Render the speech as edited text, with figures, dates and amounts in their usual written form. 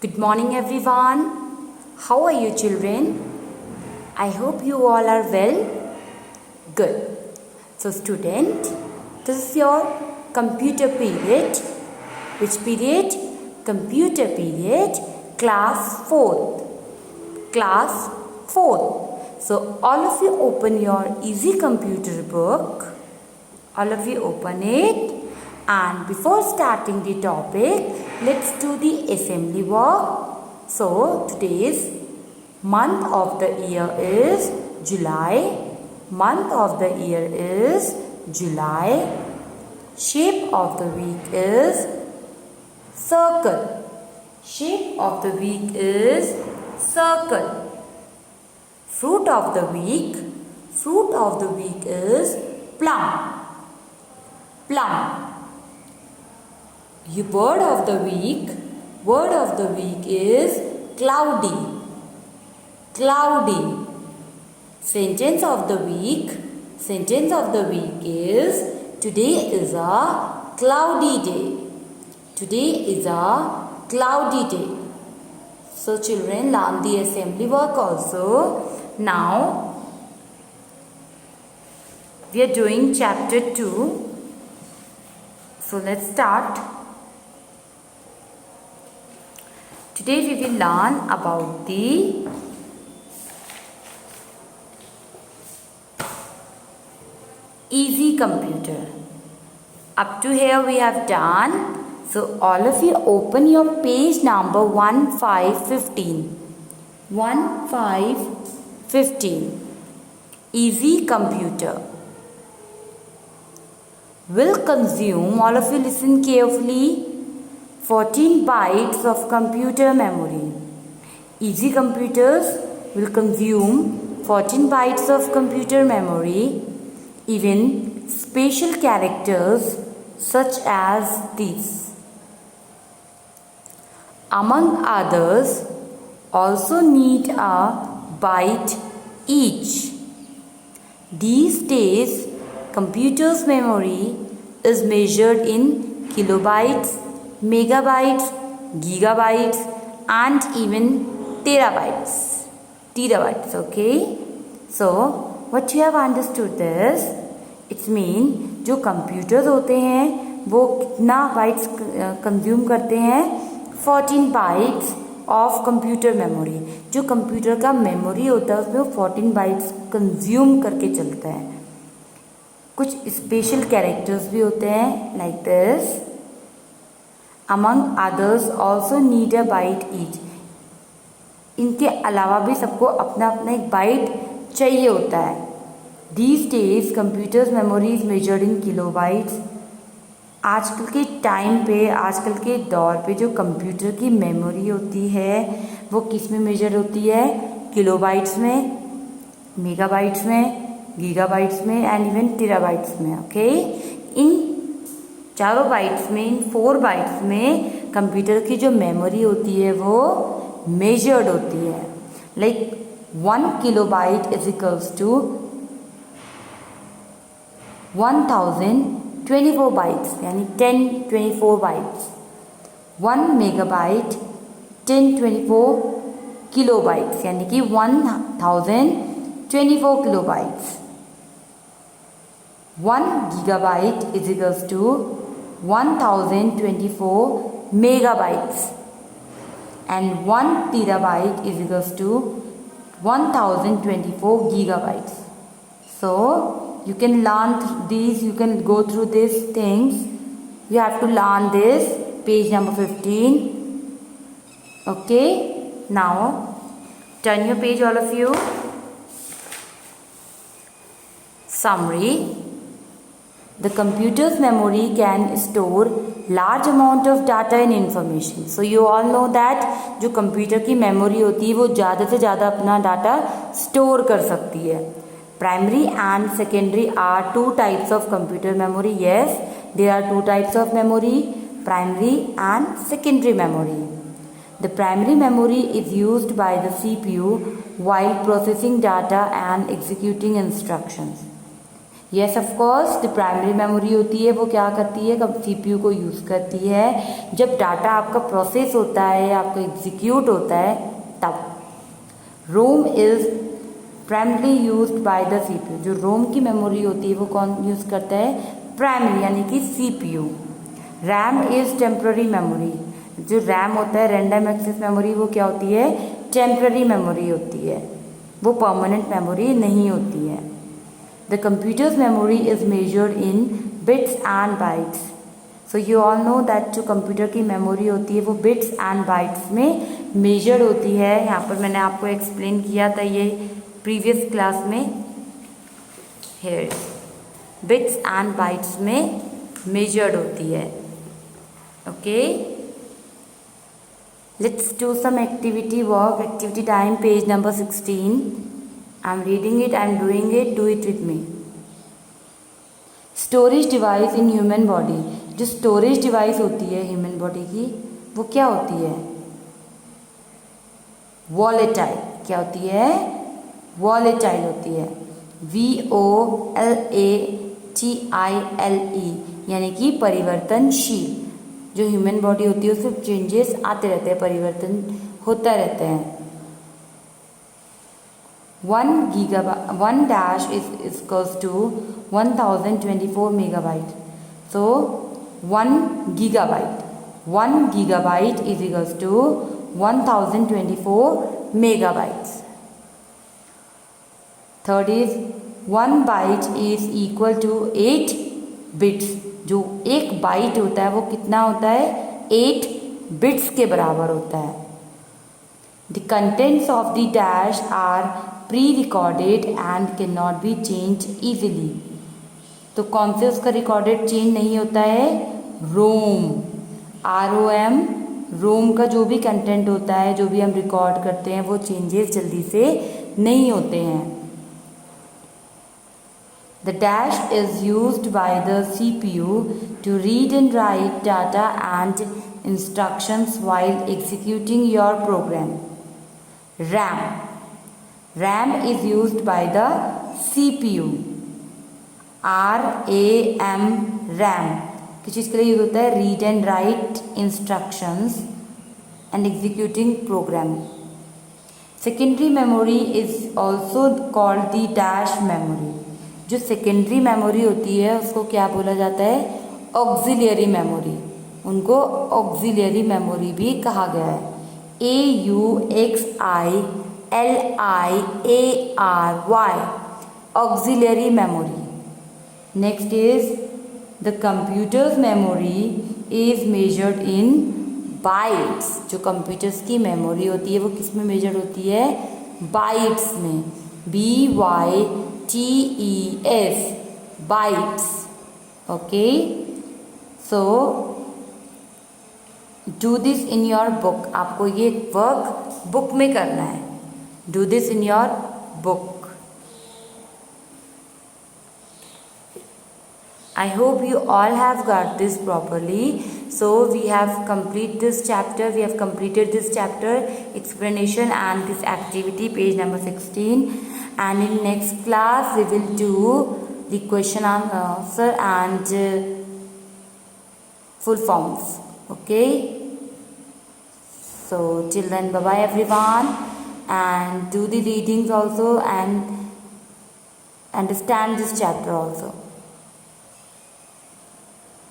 Good morning, everyone. How are you, children? I hope you all are well. Good. So, student, this is your computer period. Which period? Computer period, class 4th. Class 4th. So, all of you open your easy computer book. All of you open it. And before starting the topic, let's do the assembly work. So, today's month of the year is July. Month of the year is July. Shape of the week is circle. Shape of the week is circle. Fruit of the week. Fruit of the week is plum. Plum. Your word of the week. Word of the week is cloudy. Cloudy. Sentence of the week. Sentence of the week is today is a cloudy day. Today is a cloudy day. So children, learn the assembly work also. Now we are doing chapter 2. So let's start. Today we will learn about the easy computer. Up to here we have done. So all of you open your page number 1515. 1515. Easy computer. Will consume, all of you listen carefully, 14 bytes of computer memory. Easy computers will consume 14 bytes of computer memory. Even special characters such as these, among others, also need a byte each. These days, computer's memory is measured in kilobytes, megabytes, gigabytes and even terabytes. Terabytes, okay? So, what you have understood is, it means जो computers होते हैं वो कितना bytes consume करते हैं 14 bytes of computer memory. जो computer का memory होता है उसमें वो 14 बाइट्स कंज्यूम करके चलता है. कुछ स्पेशल कैरेक्टर्स भी होते हैं like this. Among others also need a byte each. इनके अलावा भी सबको अपना अपना एक बाइट चाहिए होता है. These days computers memory is measured in kilobytes. आजकल के टाइम पे, आजकल के दौर पे जो कंप्यूटर की मेमोरी होती है वो किस में मेजर होती है? किलोबाइट्स में, मेगाबाइट्स में, गीगाबाइट्स में एंड इवन टेराबाइट्स में. ओके, इन चारों बाइट्स में, इन 4 बाइट्स में कंप्यूटर की जो मेमोरी होती है वो मेजर्ड होती है. Like 1 kilobyte is equals to 1024 bytes यानी 1024 बाइट्स. 1 मेगाबाइट 1024 किलोबाइट्स यानी कि 1024 kilobytes. 1 gigabyte is equals to 1024 megabytes and 1 terabyte is equals to 1024 gigabytes. So you can learn these, you can go through these things. You have to learn this, page number 15. Okay, now turn your page, all of you. Summary. The computer's memory can store large amount of data and information. So you all know that जो computer की memory होती है वो ज़्यादा से ज़्यादा अपना data store कर सकती है. Primary and secondary are 2 types of computer memory. Yes, there are 2 types of memory, primary and secondary memory. The primary memory is used by the CPU while processing data and executing instructions. Yes of course, the primary memory होती है वो क्या करती है, कब CPU को use करती है जब डाटा आपका प्रोसेस होता है, आपका एग्जीक्यूट होता है तब। ROM is primary used by the CPU. जो रोम की मेमोरी होती है वो कौन यूज़ करता है, प्राइमरी यानी कि CPU. RAM is temporary memory. जो रैम होता है रैंडम एक्सेस मेमोरी वो क्या होती है, टेम्प्ररी मेमोरी होती है, वो परमानेंट मेमोरी नहीं होती है। The computer's memory is measured in bits and bytes. So you all know that जो कंप्यूटर की मेमोरी होती है वो बिट्स एंड बाइट्स में मेजर्ड होती है। यहाँ पर मैंने आपको एक्सप्लेन किया था ये प्रीवियस क्लास में। Here बिट्स एंड बाइट्स में मेजर्ड होती है। Okay, let's do some activity work. Activity time, page number 16। I'm reading it, I'm doing it, do it with me. Storage device in human body. जो storage device होती है human body की वो क्या होती है, volatile। क्या होती है, volatile होती है, VOLATILE, यानी कि परिवर्तनशील। जो ह्यूमन बॉडी होती है उसमें चेंजेस आते रहते हैं, परिवर्तन होता रहता है। 1 dash is equals to 1024 megabyte. So 1 gigabyte is equals to 1024 megabytes. Third is 1 byte is equal to 8 bits. जो एक बाइट होता है वो कितना होता है, 8 बिट्स के बराबर होता है। The contents of the dash are pre-recorded and cannot be changed easily. तो कौन से उसका रिकॉर्डेड चेंज नहीं होता है, रोम, ROM। रोम का जो भी कंटेंट होता है, जो भी हम रिकॉर्ड करते हैं वो चेंजेस जल्दी से नहीं होते हैं। The dash is used by the CPU to read and write data and instructions while executing your program. RAM is used by the CPU. RAM किस चीज़ के लिए यूज होता है, read and write instructions and executing program. Secondary memory is also called the dash memory. जो secondary memory होती है उसको क्या बोला जाता है, ऑक्सिलियरी मेमोरी। उनको ऑक्सिलियरी मेमोरी भी कहा गया है, AUXILIARY, auxiliary memory. Next is the computer's memory is measured in bytes. जो कंप्यूटर्स की मेमोरी होती है वो किस में मेजर्ड होती है, बाइट्स में, BYTES, bytes. Okay, so do this in your book. आपको ये वर्क बुक में करना है, do this in your book. I hope you all have got this properly. So we have completed this chapter. We have completed this chapter explanation and this activity, page number 16. And in next class we will do the question and answer and full forms. Okay. So till then, bye bye everyone, and do the readings also and understand this chapter also.